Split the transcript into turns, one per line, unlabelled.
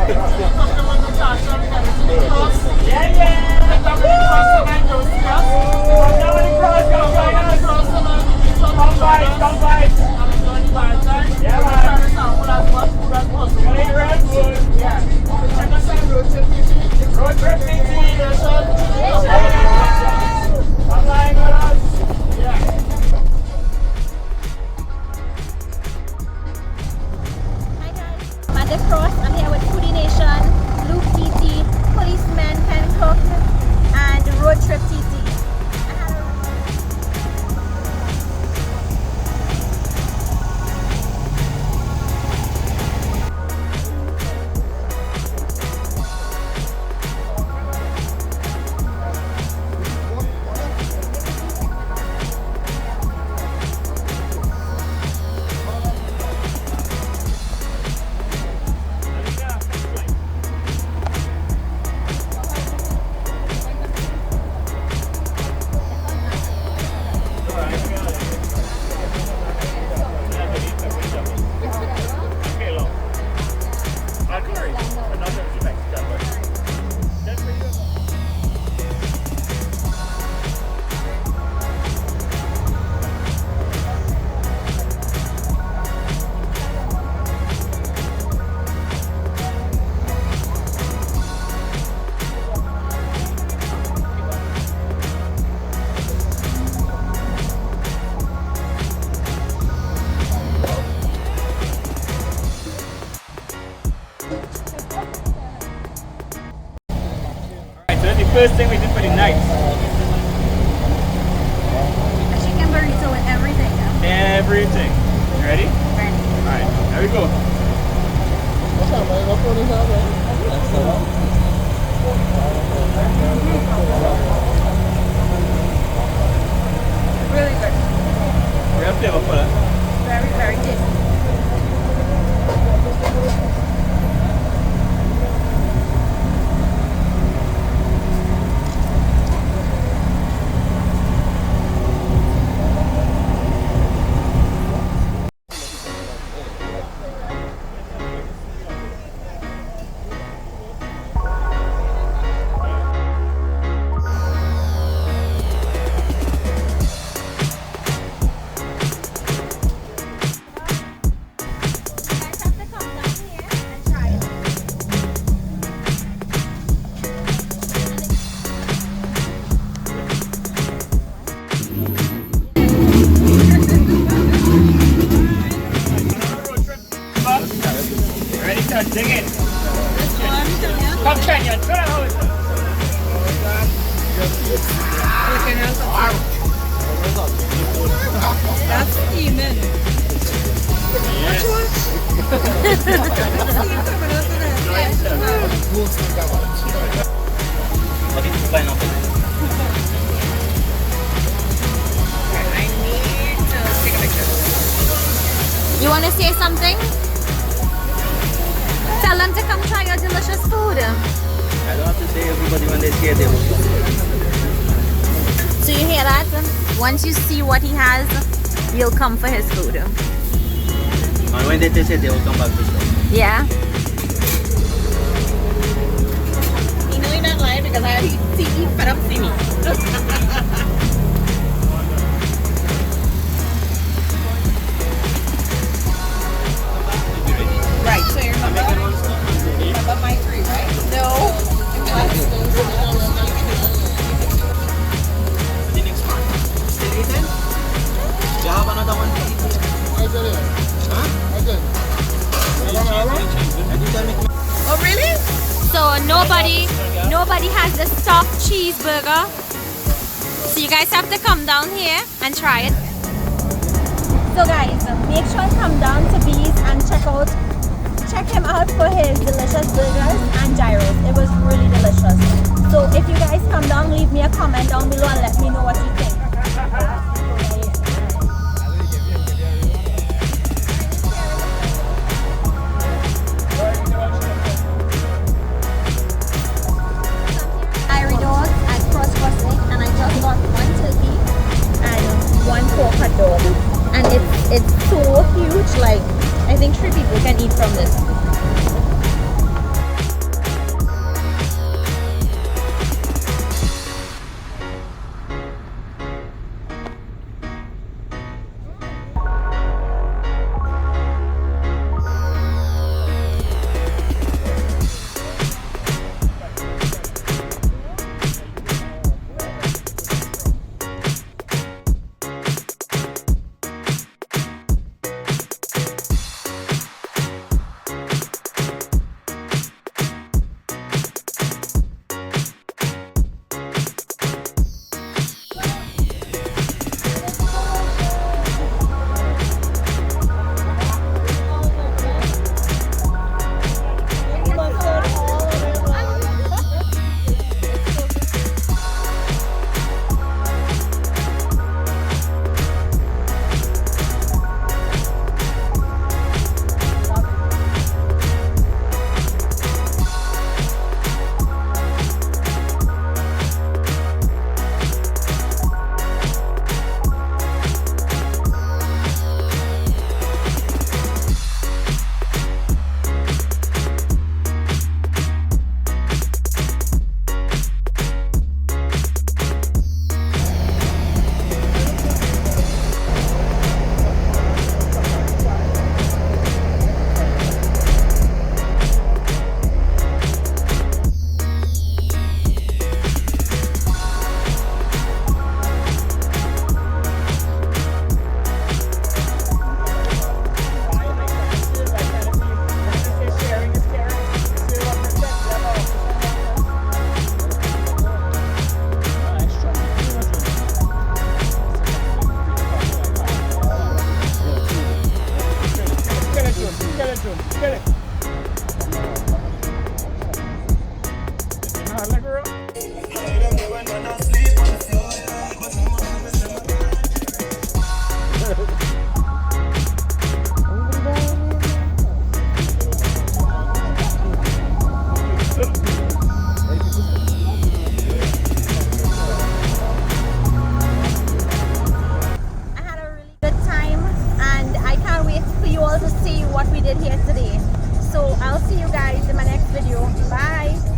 Yeah, yeah! Come by! Yeah, man! Yeah. Road trip online with us. Yeah.
Hi guys, I'm at the cross. I'm here with Foodie Nation, Luke TT, Policeman Ken Cook, and Road Trip TT.
First thing we did for the night.
A chicken burrito with everything.
Everything. You ready?
Ready.
Alright, here we go.
Really good.
Real flavorful, huh?
Very, very tasty.
Ready to dig in? Come Kenya, turn it over.
That's steaming.
Yes. What did you find out?
I need to take a picture.
You want to say something? Tell them to come try your delicious food.
I don't have to say everybody when they see it, they will come.
So you hear that? Once you see what he has, you'll come for his food.
And when they taste it, they will come back to shop.
Yeah?
You know you're not lying because I already see you fed up see me. Right, so you remember my tree, right? No.
The next one. Still eating? Do you have another one? Huh?
Oh, really?
So nobody has the soft cheeseburger. So you guys have to come down here and try it. So guys, make sure you come down to Bees and check him out for his delicious burgers and gyros. It was really delicious. So if you guys come down, leave me a comment down below and let me know what you think. And I just got one turkey and one pork hot dog, and it's so huge, like I think 3 people can eat from this.
like a rock.
I had a really good time and I can't wait for you all to see what we did here today. So I'll see you guys in my next video. Bye.